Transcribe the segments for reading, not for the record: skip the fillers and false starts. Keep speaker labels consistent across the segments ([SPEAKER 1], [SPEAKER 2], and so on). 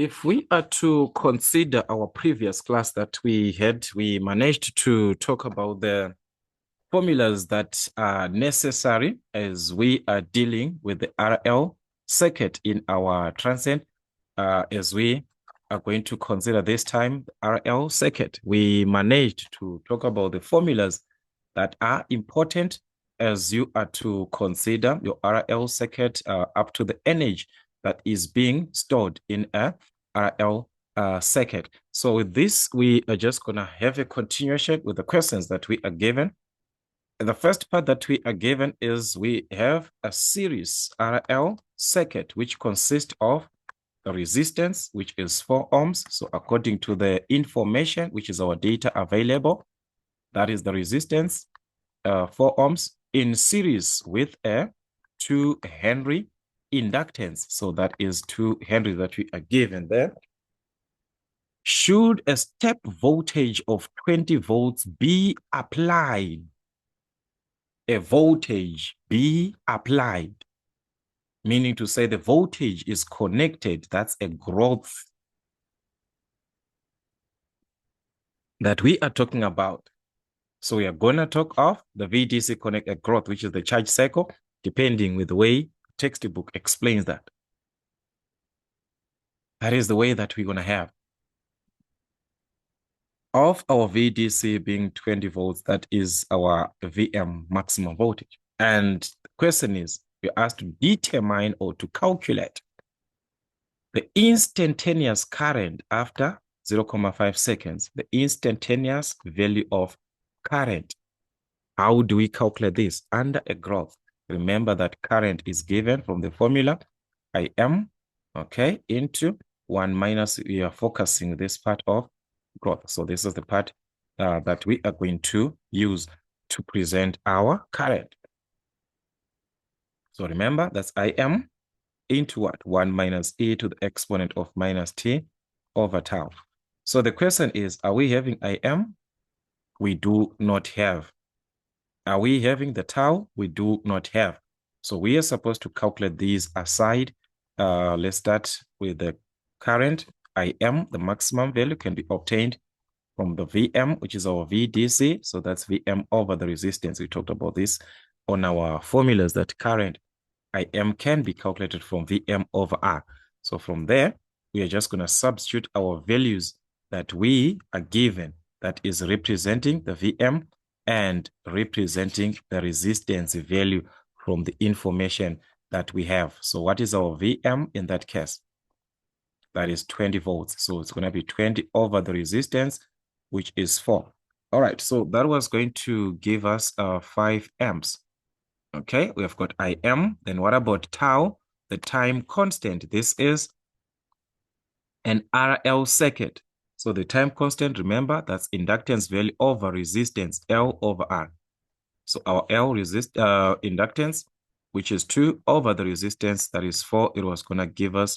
[SPEAKER 1] If we are to consider our previous class that we had, we managed to talk about the formulas that are necessary as we are dealing with the RL circuit in our transient. As we are going to consider this time the RL circuit, we managed to talk about the formulas that are important as you are to consider your RL circuit up to the energy that is being stored in a RL circuit. So with this, we are just going to have a continuation with the questions that we are given. The first part that we are given is we have a series RL circuit, which consists of the resistance, which is 4 ohms. So according to the information, which is our data available, that is the resistance, 4 ohms in series with a 2 Henry inductance. So that is 2 Henry that we are given there. Should a step voltage of 20 volts be applied? A voltage be applied, meaning to say the voltage is connected. That's a growth that we are talking about. So we are going to talk of the VDC connected growth, which is the charge cycle, depending with the way textbook explains that. That is the way that we're going to have. Of our VDC being 20 volts, that is our VM maximum voltage. And the question is, you're asked to determine or to calculate the instantaneous current after 0.5 seconds, the instantaneous value of current. How do we calculate this? Under a growth. Remember that current is given from the formula IM, okay, into 1 minus, we are focusing this part of growth. So this is the part that we are going to use to present our current. So remember, that's IM into what? 1 minus e to the exponent of minus t over tau. So the question is, are we having IM? We do not have. Are we having the tau? We do not have. So we are supposed to calculate these aside. Let's start with the current. IM, the maximum value, can be obtained from the VM, which is our VDC. So that's VM over the resistance. We talked about this on our formulas, that current IM can be calculated from VM over R. So from there, we are just going to substitute our values that we are given, that is representing the VM and representing the resistance value from the information that we have. So what is our VM in that case? That is 20 volts. So it's going to be 20 over the resistance, which is 4. All right, so that was going to give us 5 amps. Okay, we have got IM. Then what about tau? The time constant. This is an RL circuit. So the time constant, remember, that's inductance value over resistance, L over R. So our L inductance, which is 2 over the resistance, that is 4, it was going to give us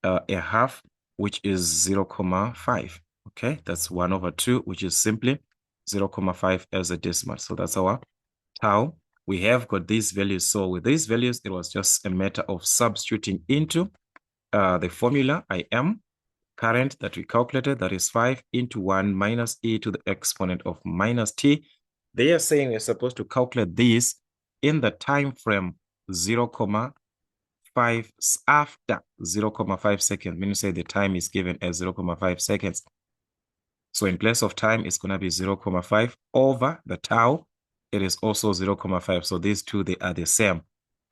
[SPEAKER 1] a half, which is 0.5. Okay, that's 1 over 2, which is simply 0.5 as a decimal. So that's our tau. We have got these values. So with these values, it was just a matter of substituting into the formula IM, current that we calculated, that is 5 into 1 minus e to the exponent of minus t. They are saying we're supposed to calculate this in the time frame 0.5 after 0.5 seconds, meaning say the time is given as 0.5 seconds. So in place of time, it's going to be 0.5 over the tau. It is also 0.5. So these two, they are the same.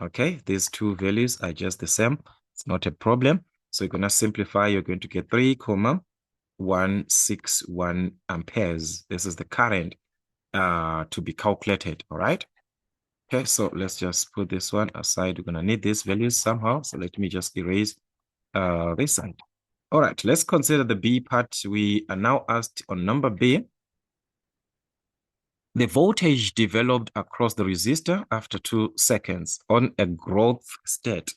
[SPEAKER 1] Okay, these two values are just the same. It's not a problem. So you're going to simplify. You're going to get 3.161 amperes. This is the current to be calculated. All right. Okay, so let's just put this one aside. We're going to need these values somehow. So let me just erase this side. All right, let's consider the B part. We are now asked on number B. The voltage developed across the resistor after 2 seconds on a growth state.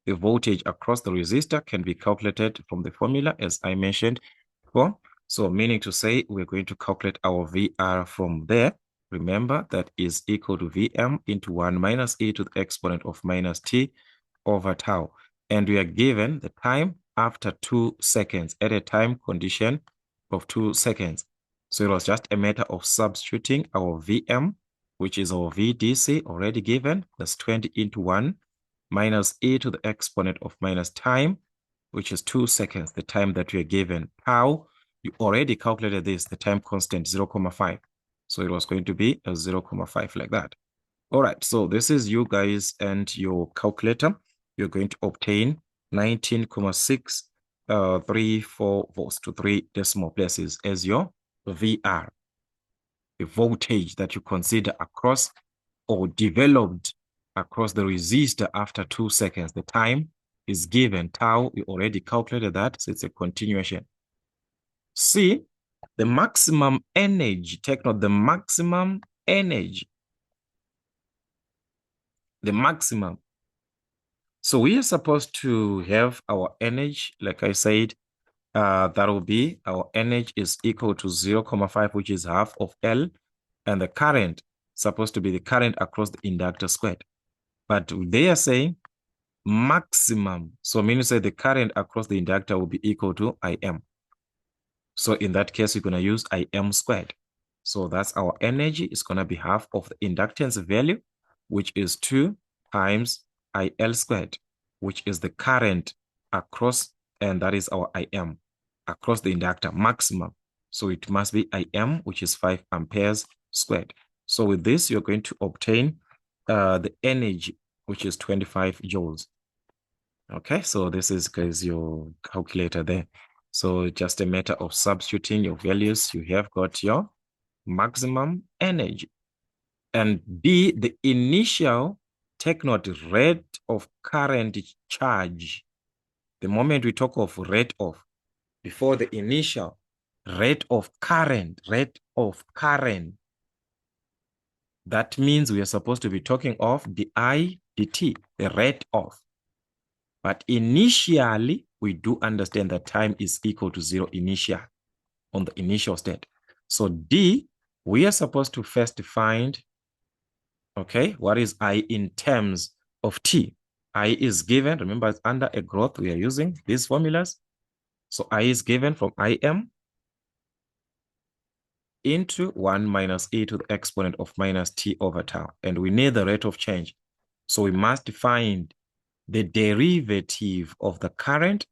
[SPEAKER 1] The voltage across the resistor can be calculated from the formula as I mentioned before. So meaning to say we're going to calculate our VR from there. Remember, that is equal to VM into 1 minus e to the exponent of minus t over tau. And we are given the time after 2 seconds at a time condition of 2 seconds. So it was just a matter of substituting our Vm, which is our VDC already given. That's 20 into 1 minus e to the exponent of minus time, which is 2 seconds, the time that we are given. Tau, you already calculated this, the time constant 0.5. So it was going to be a 0.5 like that. All right, so this is you guys and your calculator. You're going to obtain 19.634 volts to 3 decimal places as your VR, the voltage that you consider across or developed across the resistor after 2 seconds. The time is given, tau, we already calculated that, so it's a continuation. C, the maximum energy, take note, the maximum energy, the maximum. So we are supposed to have our energy, like I said, that will be, our energy is equal to 0.5, which is half of L, and the current supposed to be the current across the inductor squared. But they are saying maximum. So meaning say the current across the inductor will be equal to Im. So in that case, we're going to use Im squared. So that's our energy. It's going to be half of the inductance value, which is 2 times IL squared, which is the current across, and that is our Im across the inductor maximum. So it must be Im, which is 5 amperes squared. So with this, you're going to obtain the energy, which is 25 joules. Okay, so this is guys your calculator there. So just a matter of substituting your values. You have got your maximum energy. And B, the initial, take note, rate of current charge. The moment we talk of rate of, before the initial, rate of current, that means we are supposed to be talking of di dt, the rate of. But initially, we do understand that time is equal to 0 initial, on the initial state. So D, we are supposed to first find, okay, what is I in terms of T? I is given, remember it's under a growth, we are using these formulas. So I is given from Im into 1 minus e to the exponent of minus t over tau. And we need the rate of change. So we must find the derivative of the current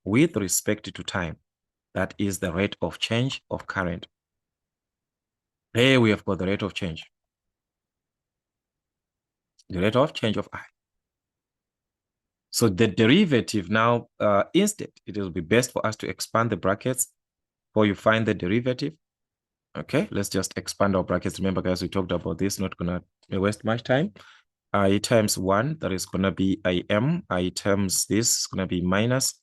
[SPEAKER 1] with respect to time. That is the rate of change of current. Here we have got the rate of change. The rate of change of I. So the derivative now, instead, it will be best for us to expand the brackets before you find the derivative. Okay, let's just expand our brackets. Remember, guys, we talked about this, not going to waste much time. I times 1, that is going to be Im. I times this is going to be minus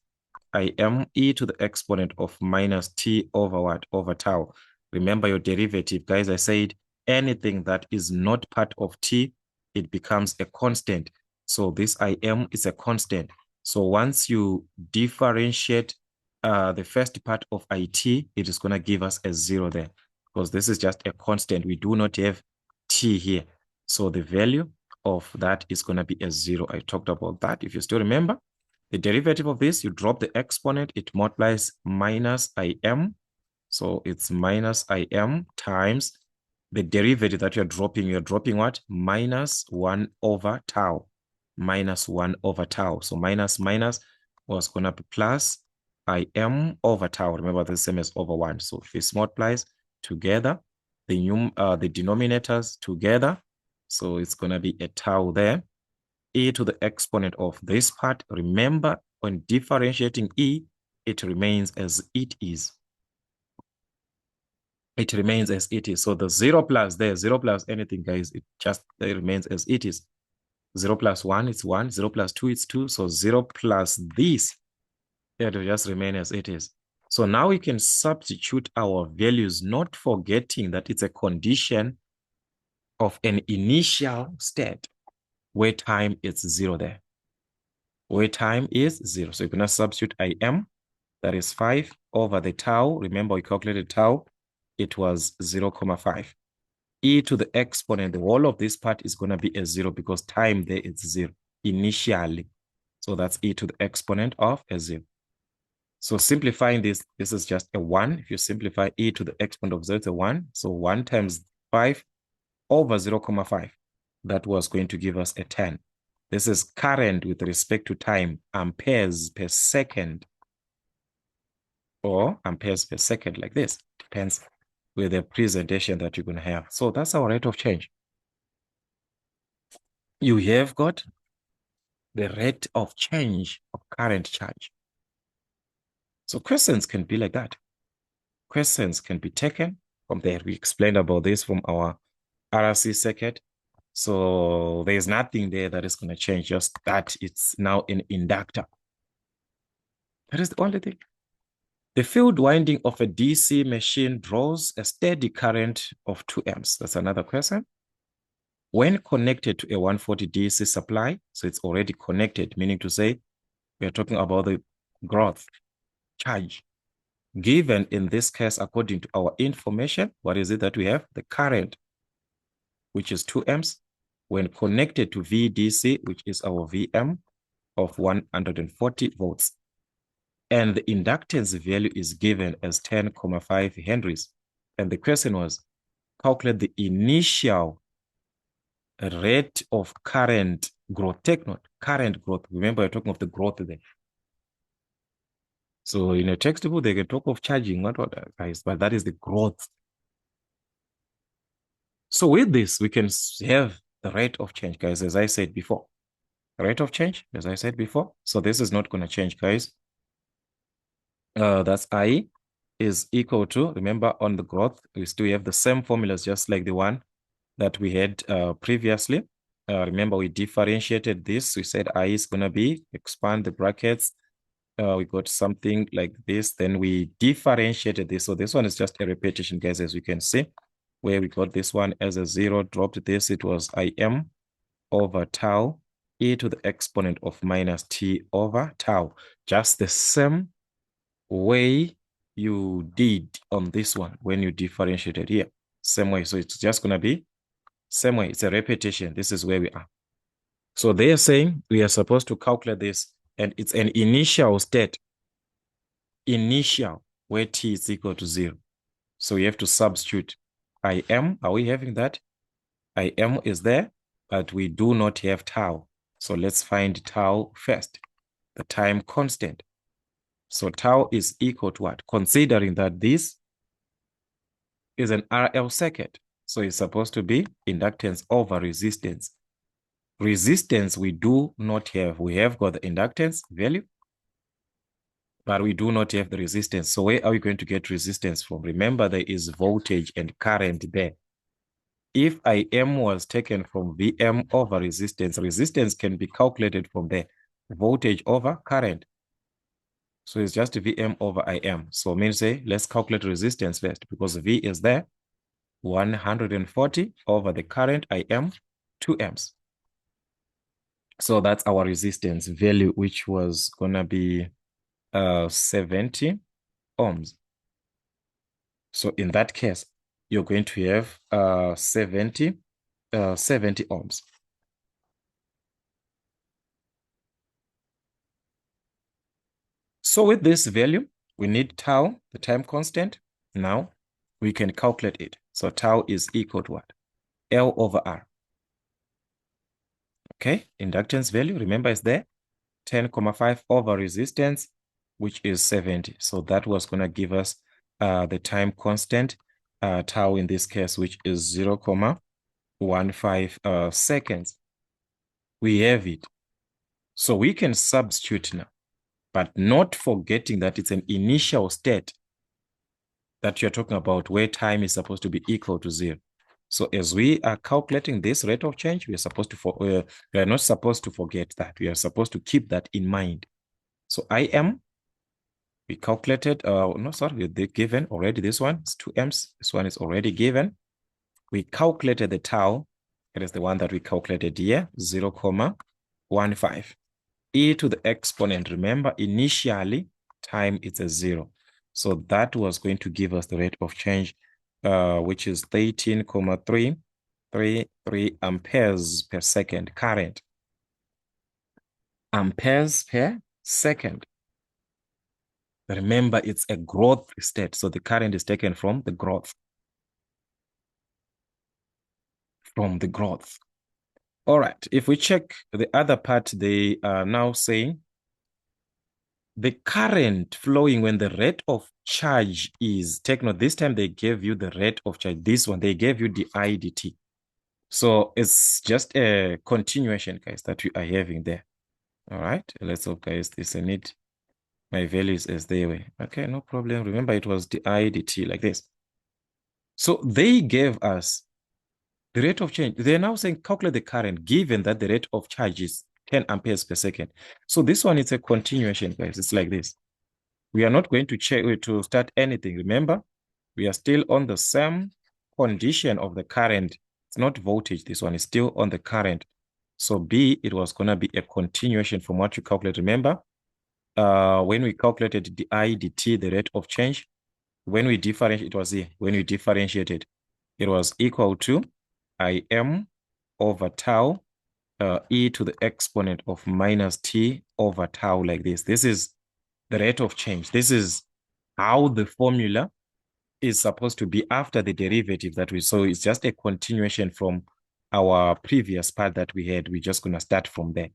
[SPEAKER 1] Im e to the exponent of minus t over what? Over tau. Remember your derivative, guys. I said anything that is not part of t, it becomes a constant. So this Im is a constant. So once you differentiate the first part of it, it is going to give us a 0 there, because this is just a constant. We do not have t here. So the value of that is going to be a 0. I talked about that, if you still remember. The derivative of this, you drop the exponent, it multiplies minus Im. So it's minus Im times the derivative that you're dropping what? Minus 1 over tau. Minus 1 over tau. So minus was going to be plus Im over tau. Remember, the same as over 1. So if this multiplies together, the denominators together, so it's going to be a tau there. E to the exponent of this part. Remember, when differentiating E, it remains as it is. It remains as it is. So the 0 plus there, 0 plus anything, guys, it remains as it is. 0 plus 1, it's 1. 0 plus 2, it's 2. So 0 plus this, it will just remain as it is. So now we can substitute our values, not forgetting that it's a condition of an initial state where time is 0 there. Where time is 0. So you're going to substitute Im, that is 5 over the tau. Remember, we calculated tau. It was 0.5. E to the exponent, the whole of this part is going to be a 0 because time there is 0 initially. So that's e to the exponent of a 0. So simplifying this is just a 1. If you simplify e to the exponent of 0, it's a 1. So 1 times 5 over 0.5. That was going to give us a 10. This is current with respect to time, amperes per second, or amperes per second, like this. Depends with the presentation that you're going to have. So that's our rate of change. You have got the rate of change of current charge. So questions can be like that. Questions can be taken from there. We explained about this from our RC circuit. So there's nothing there that is going to change, just that it's now an inductor. That is the only thing. The field winding of a DC machine draws a steady current of 2 amps. That's another question. When connected to a 140 DC supply, so it's already connected, meaning to say we are talking about the growth charge. Given in this case, according to our information, what is it that we have? The current, which is 2 amps, when connected to VDC, which is our VM of 140 volts. And the inductance value is given as 10.5 henries. And the question was, calculate the initial rate of current growth. Take note, current growth. Remember, you're talking of the growth there. So in a textbook, they can talk of charging, not what, guys, but that is the growth. So with this, we can have the rate of change, guys, as I said before. Rate of change, as I said before. So this is not going to change, guys. That's I is equal to, remember on the growth, we still have the same formulas just like the one that we had previously. Remember, we differentiated this. We said I is going to be, expand the brackets. We got something like this. Then we differentiated this. So this one is just a repetition, guys, as we can see, where we got this one as a 0, dropped this. It was Im over tau e to the exponent of minus t over tau. Just the same way you did on this one when you differentiated here. Same way. So it's just going to be same way. It's a repetition. This is where we are. So they are saying we are supposed to calculate this, and it's an initial state. Initial, where t is equal to 0. So we have to substitute Im. Are we having that? Im is there, but we do not have tau. So let's find tau first, the time constant. So tau is equal to what? Considering that this is an RL circuit, so it's supposed to be inductance over resistance. Resistance we do not have. We have got the inductance value, but we do not have the resistance. So where are we going to get resistance from? Remember, there is voltage and current there. If Im was taken from Vm over resistance, resistance can be calculated from there. Voltage over current. So it's just Vm over Im. So means say, let's calculate resistance first because V is there. 140 over the current Im, 2 amps. So that's our resistance value, which was going to be 70 ohms. So in that case, you're going to have 70 ohms. So with this value, we need tau, the time constant. Now we can calculate it. So tau is equal to what? L over R. Okay, inductance value, remember, is there. 10.5 over resistance, which is 70. So that was going to give us the time constant, tau in this case, which is 0.15 seconds. We have it. So we can substitute now, but not forgetting that it's an initial state that you're talking about where time is supposed to be equal to 0. So as we are calculating this rate of change, we are supposed to we are not supposed to forget that. We are supposed to keep that in mind. So Im, we calculated, no, sorry, they given already. This one is 2 amps. This one is already given. We calculated the tau. It is the one that we calculated here, 0.15. E to the exponent. Remember, initially, time is a 0. So that was going to give us the rate of change, which is 13.333 amperes per second current. Amperes per second. Remember, it's a growth state. So the current is taken from the growth. From the growth. All right. If we check the other part, they are now saying the current flowing when the rate of charge is, take note, this time they gave you the rate of charge. This one, they gave you the IDT. So it's just a continuation, guys, that we are having there. All right. Let's hope, guys, this I need my values as they were. Okay, no problem. Remember, it was the IDT like this. So they gave us the rate of change. They're now saying calculate the current given that the rate of charge is 10 amperes per second. So this one is a continuation, guys. It's like this. We are not going to check to start anything. Remember, we are still on the same condition of the current. It's not voltage. This one is still on the current. So B, it was going to be a continuation from what you calculate. Remember, when we calculated the IDT, the rate of change, when we differentiate, it was here. When we differentiated, it was equal to Im over tau e to the exponent of minus t over tau like this. This is the rate of change. This is how the formula is supposed to be after the derivative that we saw. It's just a continuation from our previous part that we had. We're just going to start from there.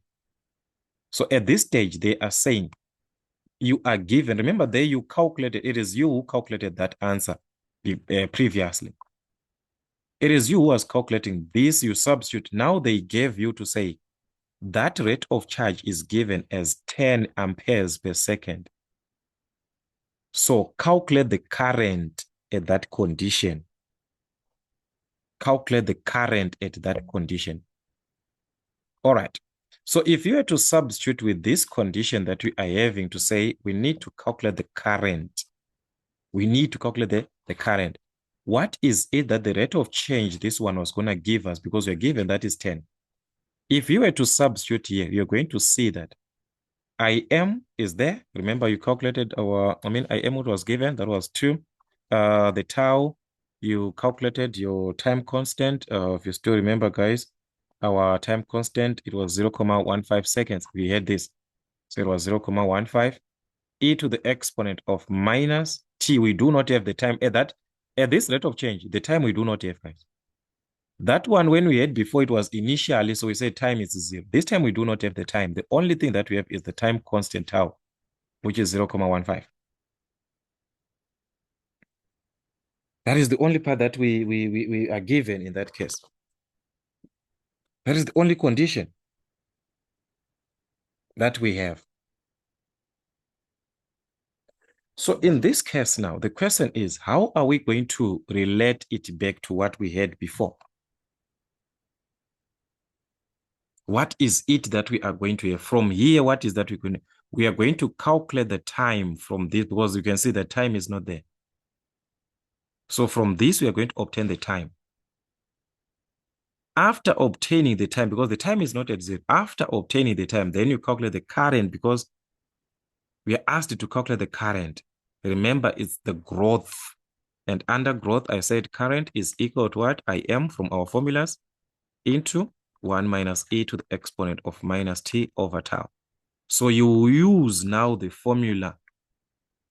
[SPEAKER 1] So at this stage, they are saying you are given, remember there you calculated, it is you who calculated that answer previously. It is you who was calculating this, you substitute. Now they gave you to say that rate of charge is given as 10 amperes per second. So calculate the current at that condition. Calculate the current at that condition. All right. So if you were to substitute with this condition that we are having to say, we need to calculate the current. We need to calculate the current. What is it that the rate of change this one was going to give us? Because we're given that is 10. If you were to substitute here, you're going to see that Im is there. Remember, you calculated Im what was given, that was 2. The tau, you calculated your time constant. If you still remember, guys, our time constant, it was 0.15 seconds. We had this. So it was 0.15 e to the exponent of minus t. We do not have the time at this rate of change. The time we do not have, guys. That one, when we had before, it was initially, so we said time is 0. This time we do not have the time. The only thing that we have is the time constant tau, which is 0.15. That is the only part that we are given in that case. That is the only condition that we have. So in this case now, the question is, how are we going to relate it back to what we had before? What is it that we are going to have? From here, what is that we are going to calculate the time from this, because you can see the time is not there. So from this, we are going to obtain the time. After obtaining the time, because the time is not at 0, after obtaining the time, then you calculate the current, because we are asked to calculate the current. Remember, it's the growth. And under growth, I said current is equal to what? Im from our formulas into 1 minus e to the exponent of minus t over tau. So you use now the formula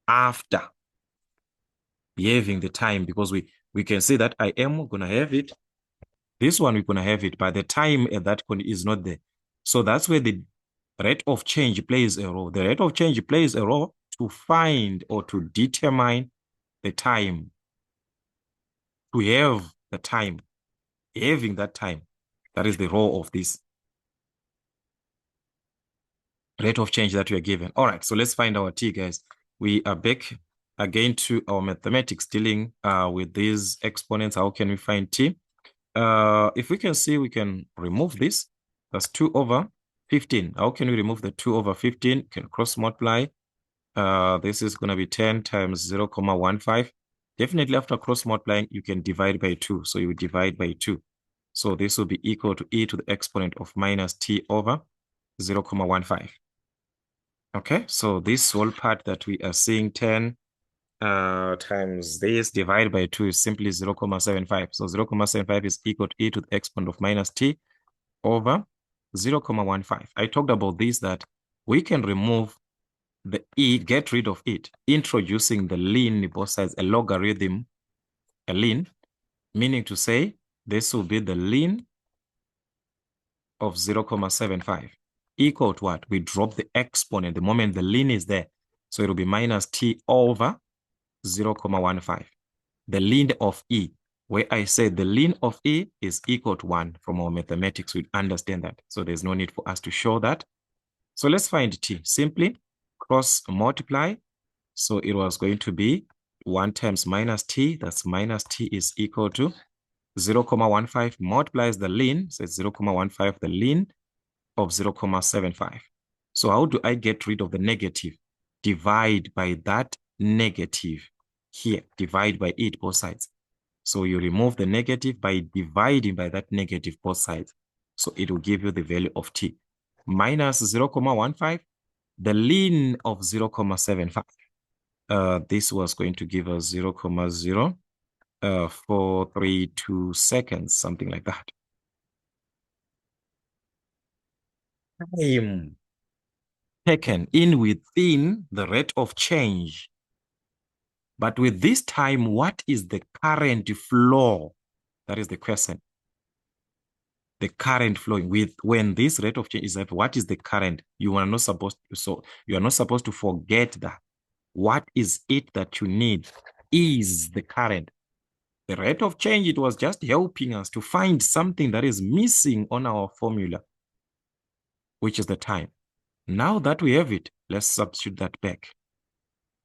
[SPEAKER 1] after having the time, because we can see that Im going to have it. This one we're going to have it, but the time at that point is not there. So that's where the rate of change plays a role. The rate of change plays a role to find or to determine the time. To have the time, having that time, that is the role of this rate of change that we are given. All right, so let's find our t, guys. We are back again to our mathematics dealing with these exponents. How can we find t? If we can see, we can remove this. That's 2 over 15. How can we remove the 2 over 15? We can cross multiply. This is going to be 10 times 0.15. Definitely after cross multiplying, you can divide by 2. So you divide by 2. So this will be equal to e to the exponent of minus t over 0.15. Okay, so this whole part that we are seeing 10 times this divided by 2 is simply 0.75. So 0.75 is equal to e to the exponent of minus t over 0.15. I talked about this, that we can remove the e, get rid of it, introducing the ln both sides, a logarithm, a ln, meaning to say this will be the ln of 0.75 equal to what? We drop the exponent the moment the ln is there. So it will be minus t over 0.15. The ln of e, where I said the ln of e is equal to 1 from our mathematics, we understand that. So there's no need for us to show that. So let's find t. Simply cross multiply. So it was going to be 1 times minus t. That's minus t is equal to 0.15 multiplies the ln. So it's 0.15, the ln of 0.75. So how do I get rid of the negative? Divide by that negative here. Divide by it, both sides. So you remove the negative by dividing by that negative both sides. So it will give you the value of t. Minus 0.15, the ln of 0.75. This was going to give us 0.0432 seconds, something like that. Time taken in within the rate of change. But with this time, what is the current flow? That is the question. The current flowing with when this rate of change is at, what is the current? You are not supposed to, so you are not supposed to forget that. What is it that you need is the current. The rate of change, it was just helping us to find something that is missing on our formula, which is the time. Now that we have it, let's substitute that back.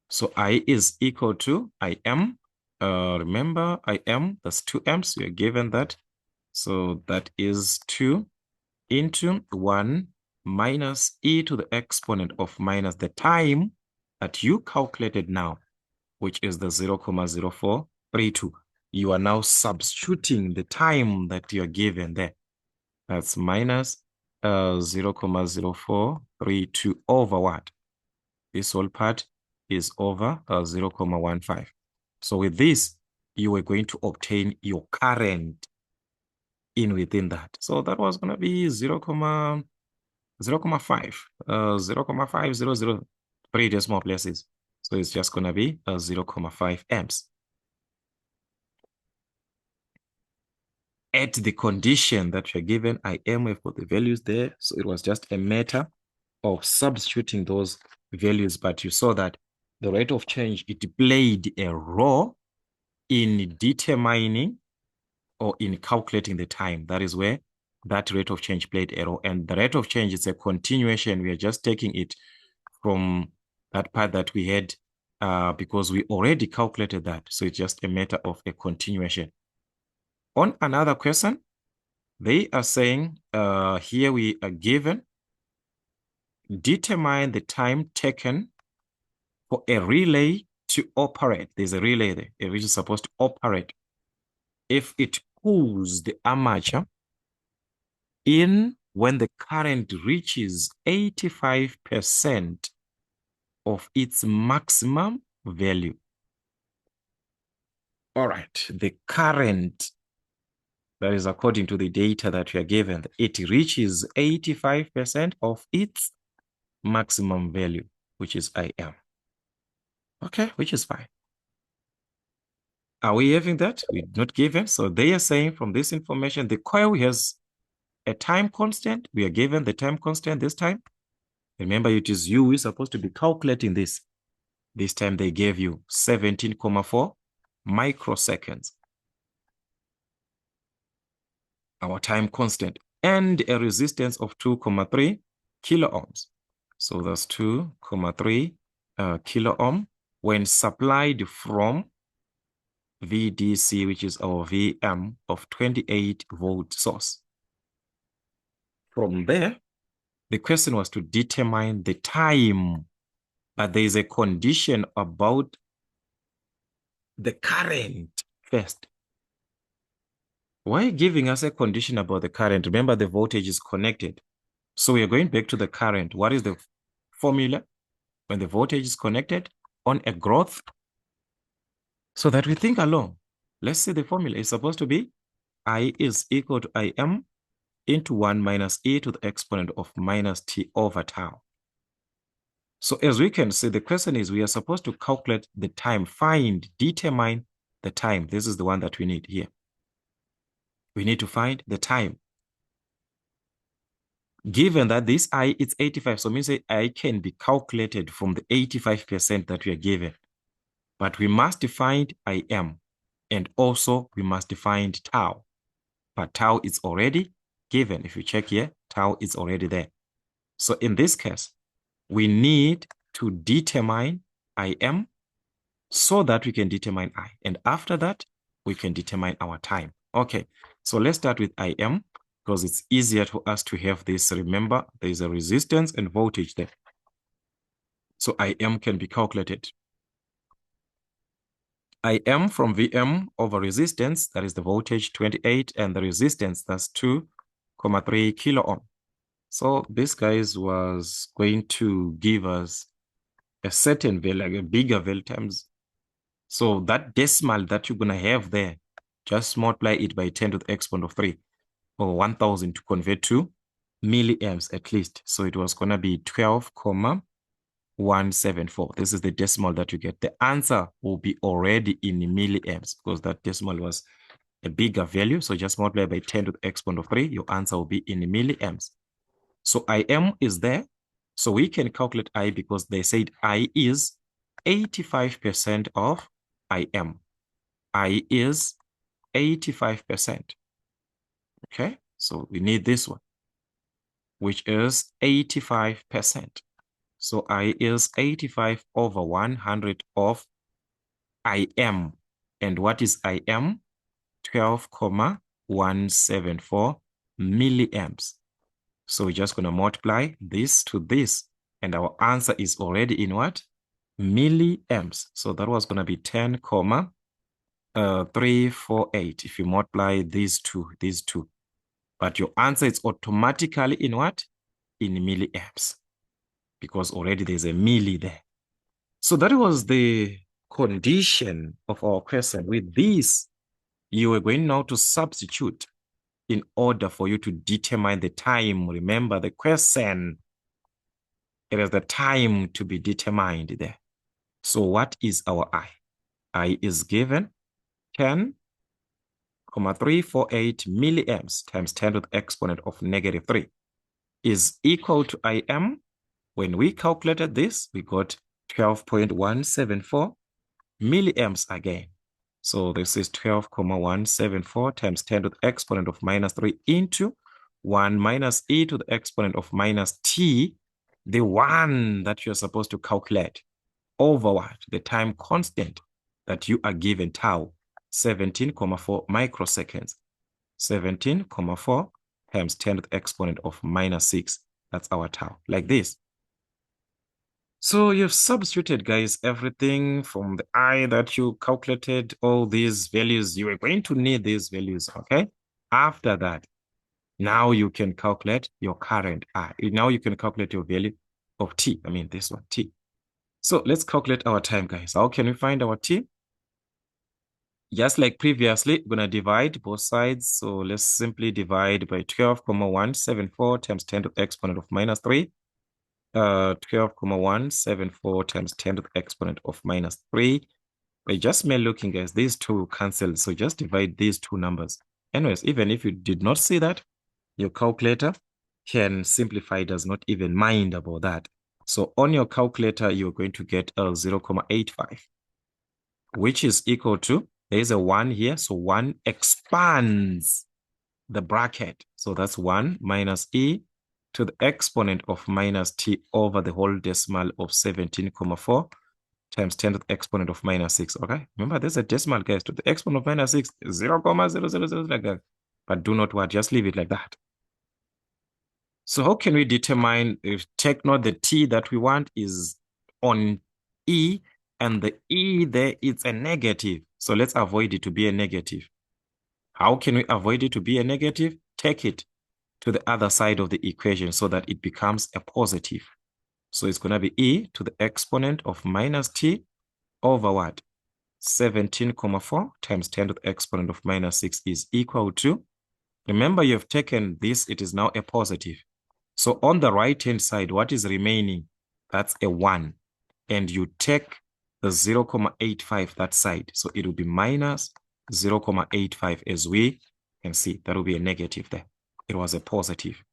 [SPEAKER 1] So I is equal to Im. Remember, Im, that's 2m's. We are given that. So that is 2 into 1 minus e to the exponent of minus the time that you calculated now, which is the 0.0432. You are now substituting the time that you're given there. That's minus 0.0432 over what? This whole part is over 0.15. So with this, you are going to obtain your current in within that. So that was going to be 0.5, 0.500, 3 decimal places. So it's just going to be 0.5 amps. At the condition that you're given, Im, we've got the values there. So it was just a matter of substituting those values. But you saw that the rate of change, it played a role in determining or in calculating the time. That is where that rate of change played a role. And the rate of change is a continuation. We are just taking it from that part that we had because we already calculated that. So it's just a matter of a continuation. On another question, they are saying here we are given, determine the time taken for a relay to operate. There's a relay there, which is supposed to operate. If it pulls the armature in when the current reaches 85% of its maximum value. All right, the current, that is according to the data that we are given, it reaches 85% of its maximum value, which is Im. Okay, which is fine. Are we having that? We're not given. So they are saying from this information, the coil has a time constant. We are given the time constant this time. Remember, it is you who is supposed to be calculating this. This time they gave you 17.4 microseconds. Our time constant, and a resistance of 2.3 kilo ohms. So that's 2.3 kilo ohm when supplied from VDC, which is our VM of 28 volt source. From there, the question was to determine the time, but there is a condition about the current first. Why giving us a condition about the current? Remember, the voltage is connected. So we are going back to the current. What is the formula when the voltage is connected on a growth? So that we think along. Let's say the formula is supposed to be I is equal to Im into 1 minus e to the exponent of minus t over tau. So as we can see, the question is we are supposed to calculate the time, determine the time. This is the one that we need here. We need to find the time. Given that this I is 85, so means I can be calculated from the 85% that we are given. But we must find IM, and also we must find tau. But tau is already given. If you check here, tau is already there. So in this case, we need to determine IM so that we can determine I. And after that, we can determine our time. Okay, so let's start with IM because it's easier for us to have this. Remember, there is a resistance and voltage there. So IM can be calculated. IM from VM over resistance, that is the voltage 28, and the resistance, that's 2,3 kilo ohm. So this guys was going to give us a certain value, like a bigger value times. So that decimal that you're going to have there, just multiply it by 10 to the exponent of 3 or 1,000 to convert to milliamps at least. So it was going to be 12,174. This is the decimal that you get. The answer will be already in milliamps because that decimal was a bigger value. So just multiply by 10 to the exponent of 3. Your answer will be in milliamps. So IM is there. So we can calculate I because they said I is 85% of IM. I is 85%. Okay, so we need this one, which is 85%. So I is 85 over 100 of IM. And what is IM? 12,174 milliamps. So we're just going to multiply this to this. And our answer is already in what? Milliamps. So that was going to be 10,348 if you multiply these two. But your answer is automatically in what? In milliamps. Because already there's a milli there. So that was the condition of our question. With this, you are going now to substitute in order for you to determine the time. Remember the question, it is the time to be determined there. So what is our I? I is given 10,348 milliamps times 10 to the exponent of negative 3 is equal to IM. When we calculated this, we got 12,174 milliamps again. So this is 12,174 times 10 to the exponent of minus 3 into 1 minus e to the exponent of minus t, the one that you're supposed to calculate, over what? The time constant that you are given, tau, 17,4 microseconds. 17,4 times 10 to the exponent of minus 6. That's our tau, like this. So you've substituted, guys, everything from the I that you calculated, all these values. You are going to need these values, okay? After that, now you can calculate your current I. Now you can calculate your value of T. I mean, this one, T. So let's calculate our time, guys. How can we find our T? Just like previously, we're going to divide both sides. So let's simply divide by 12,174 times 10 to the exponent of minus 3. 12,174 times 10 to the exponent of minus 3. By just mere looking, guys, these two cancel. So just divide these two numbers. Anyways, even if you did not see that, your calculator can simplify, does not even mind about that. So on your calculator, you're going to get 0,85, which is equal to, there is a 1 here. So 1 expands the bracket. So that's 1 minus e to the exponent of minus t over the whole decimal of 17,4 times 10 to the exponent of minus 6. Okay, remember there's a decimal, guys, to the exponent of minus 6, 0,000 like that. But do not what, just leave it like that. So how can we determine, if take note, the t that we want is on e, and the e there, it's a negative. So let's avoid it to be a negative. How can we avoid it to be a negative? Take it to the other side of the equation so that it becomes a positive. So it's going to be e to the exponent of minus t over what? 17,4 times 10 to the exponent of minus 6 is equal to, remember you have taken this, it is now a positive. So on the right-hand side, what is remaining? That's a 1. And you take the 0.85 that side. So it will be minus 0.85 as we can see. That will be a negative there. It was a positive.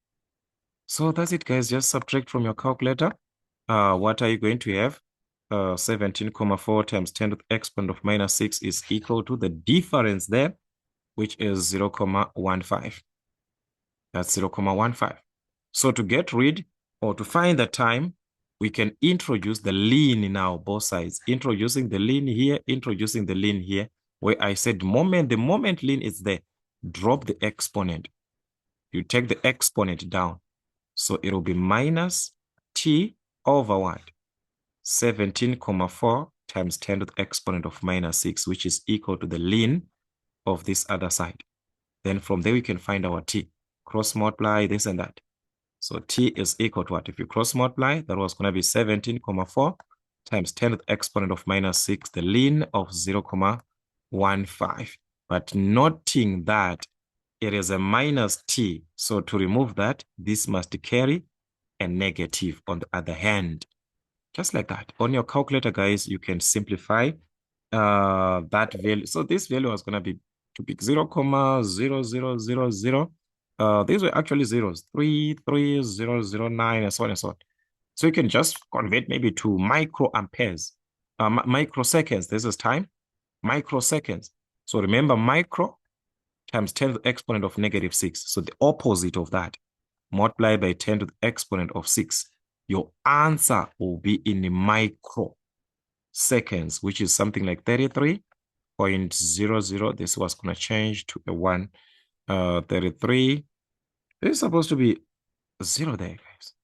[SPEAKER 1] So that's it, guys. Just subtract from your calculator. What are you going to have? 17.4 times 10 to the exponent of minus 6 is equal to the difference there, which is 0.15. That's 0.15. So to get rid or to find the time, we can introduce the ln now, both sides. Introducing the ln here, introducing the ln here, where I said the moment ln is there, drop the exponent. You take the exponent down. So it will be minus t over what? 17.4 times 10 to the exponent of minus 6, which is equal to the ln of this other side. Then from there, we can find our t. Cross multiply this and that. So t is equal to what? If you cross multiply, that was going to be 17.4 times 10 to the exponent of minus 6, the ln of 0.15. But noting that it is a minus t. So to remove that, this must carry a negative on the other hand. Just like that. On your calculator, guys, you can simplify that value. So this value was going to be too big, 0.0000. These were actually zeros, 33009, and so on and so on. So you can just convert maybe to microamperes, microseconds. This is time, microseconds. So remember, micro times 10 to the exponent of negative 6. So the opposite of that, multiply by 10 to the exponent of 6. Your answer will be in the microseconds, which is something like 33.00. This was going to change to a 1. 33. There's supposed to be a 0 there, guys.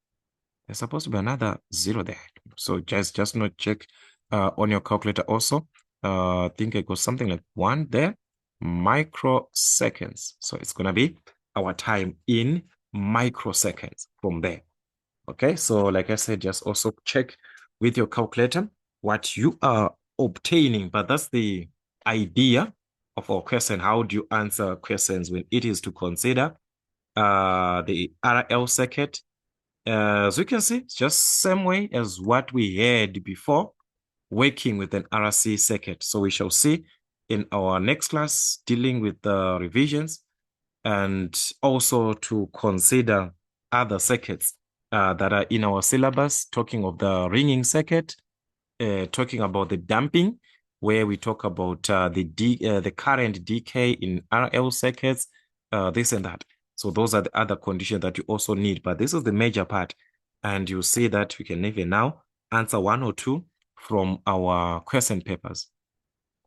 [SPEAKER 1] There's supposed to be another 0 there. So just not check on your calculator also. I think it goes something like 1 there. Microseconds. So it's going to be our time in microseconds from there. Okay, so like I said, just also check with your calculator what you are obtaining. But that's the idea of our question. How do you answer questions when it is to consider the RL circuit? As you can see, it's just same way as what we had before, working with an RC circuit. So we shall see in our next class dealing with the revisions and also to consider other circuits that are in our syllabus, talking of the ringing circuit, talking about the damping, where we talk about the current decay in RL circuits, this and that. So those are the other conditions that you also need. But this is the major part. And you see that we can even now answer 1 or 2 from our question papers.